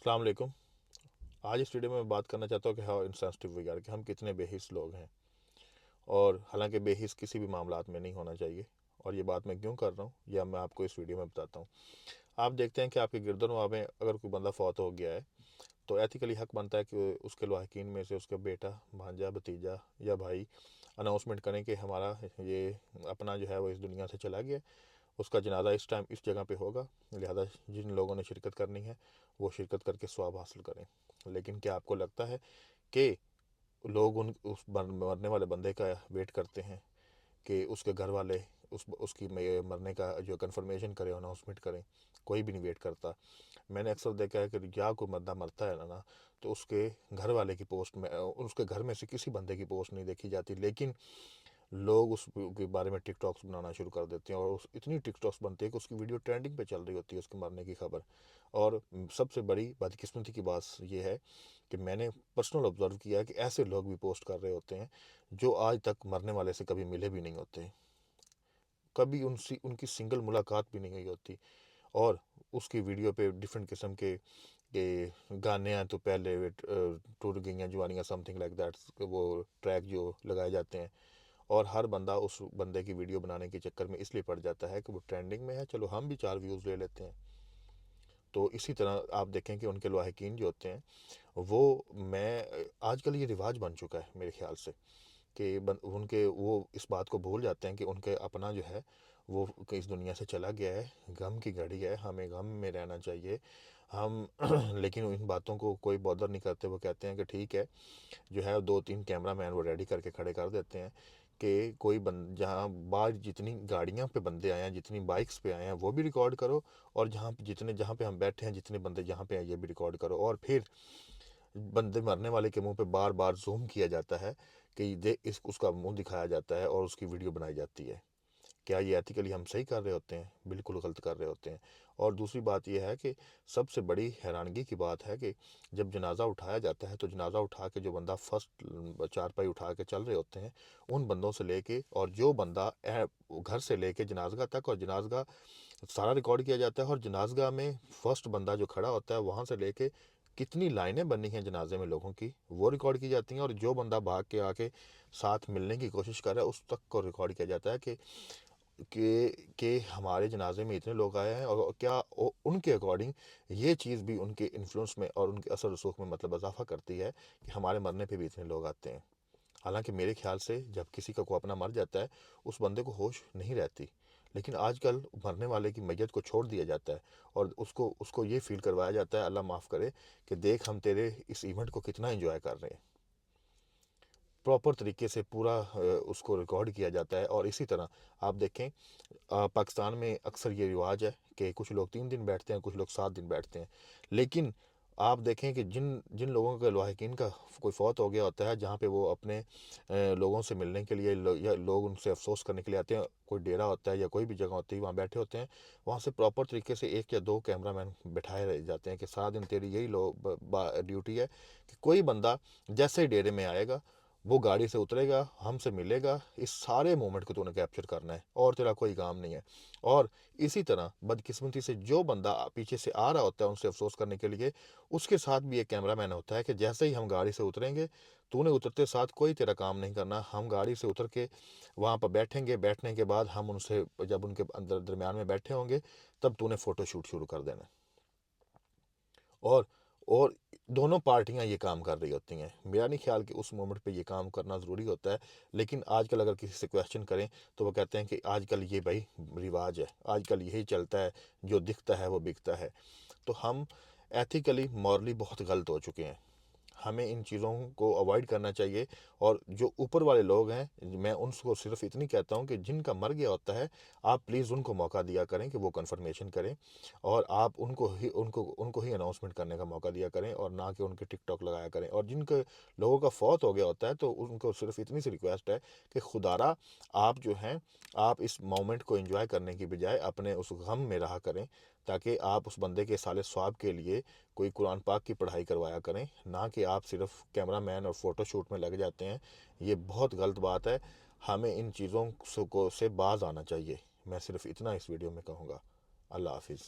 अस्सलाम वालेकुम। आज इस वीडियो में मैं बात करना चाहता हूँ कि हाउ इनसेंसिटिव वी आर, कि हम कितने बेहिस लोग हैं। और हालांकि बेहिस किसी भी मामलात में नहीं होना चाहिए। और ये बात मैं क्यों कर रहा हूँ या मैं आपको इस वीडियो में बताता हूँ। आप देखते हैं कि आपके गिरदनवा में अगर कोई बंदा फौत हो गया है तो एथिकली हक बनता है कि उसके लवाहिकीन में से उसका बेटा, भांजा, भतीजा या भाई अनाउंसमेंट करें कि हमारा ये अपना जो है वो इस दुनिया से चला गया। उसका जनाजा इस टाइम इस जगह पे होगा, लिहाजा जिन लोगों ने शिरकत करनी है वो शिरकत करके सवाब हासिल करें। लेकिन क्या आपको लगता है कि लोग उन उस मरने वाले बंदे का वेट करते हैं कि उसके घर वाले उसकी मरने का जो कन्फर्मेशन करें, अनाउंसमेंट करें? कोई भी नहीं वेट करता। मैंने अक्सर देखा है कि या कोई बंदा मरता है ना, तो उसके घर वाले की पोस्ट में, उसके घर में से किसी बंदे की पोस्ट नहीं देखी जाती, लेकिन लोग उस के बारे में टिकटॉक्स बनाना शुरू कर देते हैं और उस इतनी टिकटॉक्स बनती है कि उसकी वीडियो ट्रेंडिंग पे चल रही होती है, उसके मरने की खबर। और सबसे बड़ी बदकिस्मती की बात ये है कि मैंने पर्सनल ऑब्जर्व किया है कि ऐसे लोग भी पोस्ट कर रहे होते हैं जो आज तक मरने वाले से कभी मिले भी नहीं होते, कभी उनसी उनकी सिंगल मुलाकात भी नहीं हुई होती। और उसकी वीडियो पे डिफरेंट किस्म के गाने हैं, तो पहले टूट गई हैं जवानियाँ, समथिंग लाइक दैट, वो ट्रैक जो लगाए जाते हैं। और हर बंदा उस बंदे की वीडियो बनाने के चक्कर में इसलिए पड़ जाता है कि वो ट्रेंडिंग में है, चलो हम भी 4 व्यूज़ ले लेते हैं। तो इसी तरह आप देखें कि उनके लवाहिकीन जो होते हैं वो, मैं आजकल ये रिवाज बन चुका है मेरे ख्याल से कि उनके वो इस बात को भूल जाते हैं कि उनके अपना जो है वो इस दुनिया से चला गया है, गम की घड़ी है, हमें गम में रहना चाहिए हम। लेकिन इन बातों को कोई बॉदर नहीं करते। वो कहते हैं कि ठीक है, जो है 2-3 कैमरा मैन वो रेडी करके खड़े कर देते हैं कि कोई जहाँ बाहर जितनी गाड़ियाँ पे बंदे आए हैं, जितनी बाइक्स पे आए हैं, वो भी रिकॉर्ड करो। और जहाँ पे हम बैठे हैं, जितने बंदे जहाँ पे हैं, ये भी रिकॉर्ड करो। और फिर बंदे मरने वाले के मुंह पे बार बार जूम किया जाता है कि उसका मुंह दिखाया जाता है और उसकी वीडियो बनाई जाती है। क्या ये एथिकली हम सही कर रहे होते हैं? बिल्कुल गलत कर रहे होते हैं। और दूसरी बात यह है कि सबसे बड़ी हैरानगी की बात है कि जब जनाजा उठाया जाता है तो जनाजा उठा के जो बंदा फर्स्ट चारपाई उठा के चल रहे होते हैं, उन बंदों से लेके और जो बंदा घर से लेके जनाजगा तक, और जनाजगा सारा रिकॉर्ड किया जाता है। और जनाजगा में फर्स्ट बंदा जो खड़ा होता है वहाँ से लेके कितनी लाइनें बनी हैं जनाजे में लोगों की, वो रिकॉर्ड की जाती हैं। और जो बंदा भाग के आके साथ मिलने की कोशिश कर रहा है उस तक को रिकॉर्ड किया जाता है कि हमारे जनाजे में इतने लोग आए हैं। और क्या उनके अकॉर्डिंग ये चीज़ भी उनके इन्फ्लुएंस में और उनके असर रसूख में मतलब इजाफा करती है कि हमारे मरने पे भी इतने लोग आते हैं। हालांकि मेरे ख्याल से जब किसी का को अपना मर जाता है उस बंदे को होश नहीं रहती, लेकिन आजकल मरने वाले की मैयत को छोड़ दिया जाता है और उसको उसको ये फील करवाया जाता है, अल्लाह माफ़ करे, कि देख हम तेरे इस इवेंट को कितना एंजॉय कर रहे हैं। प्रॉपर तरीके से पूरा उसको रिकॉर्ड किया जाता है। और इसी तरह आप देखें, पाकिस्तान में अक्सर ये रिवाज है कि कुछ लोग 3 दिन बैठते हैं, कुछ लोग 7 दिन बैठते हैं। लेकिन आप देखें कि जिन जिन लोगों के लवाहिकीन का कोई फौत हो गया होता है, जहाँ पे वो अपने लोगों से मिलने के लिए या लोग उनसे अफसोस करने के लिए आते हैं, कोई डेरा होता है या कोई भी जगह होती है, वहाँ बैठे होते हैं, वहाँ से प्रॉपर तरीके से 1 या 2 कैमरा मैन बैठाए रह जाते हैं कि सारा दिन तेरी यही ड्यूटी है कि कोई बंदा जैसे ही डेरे में आएगा वो गाड़ी से उतरेगा, हमसे मिलेगा, इस सारे मोमेंट को तूने कैप्चर करना है और तेरा कोई काम नहीं है। और इसी तरह बदकिस्मती से जो बंदा पीछे से आ रहा होता है उनसे अफसोस करने के लिए, उसके साथ भी एक कैमरा मैन होता है कि जैसे ही हम गाड़ी से उतरेंगे, तूने उतरते साथ कोई तेरा काम नहीं करना, हम गाड़ी से उतर के वहाँ पर बैठेंगे, बैठने के बाद हम उनसे जब उनके अंदर दरमियान में बैठे होंगे तब तूने फ़ोटो शूट शुरू कर देना। और और दोनों पार्टियां ये काम कर रही होती हैं। मेरा नहीं ख्याल कि उस मोमेंट पे ये काम करना ज़रूरी होता है, लेकिन आजकल अगर किसी से क्वेश्चन करें तो वो कहते हैं कि आजकल ये भाई रिवाज है, आजकल यही चलता है, जो दिखता है वो बिकता है। तो हम एथिकली मॉरली बहुत गलत हो चुके हैं, हमें इन चीज़ों को अवॉइड करना चाहिए। और जो ऊपर वाले लोग हैं, मैं उनको सिर्फ इतनी कहता हूँ कि जिनका मर गया होता है, आप प्लीज़ उनको मौका दिया करें कि वो कन्फर्मेशन करें, और आप उनको ही अनाउंसमेंट करने का मौका दिया करें, और ना कि उनके टिकटॉक लगाया करें। और जिनके लोगों का फौत हो गया होता है तो उनको सिर्फ इतनी सी रिक्वेस्ट है कि खुदारा, आप जो हैं, आप इस मोमेंट को एंजॉय करने की बजाय अपने उस गम में रहा करें, ताकि आप उस बंदे के साले स्वाब के लिए कोई कुरान पाक की पढ़ाई करवाया करें, ना कि आप सिर्फ कैमरा मैन और फ़ोटो शूट में लग जाते हैं। ये बहुत गलत बात है, हमें इन चीज़ों से बाज आना चाहिए। मैं सिर्फ इतना इस वीडियो में कहूँगा। अल्लाह हाफिज़।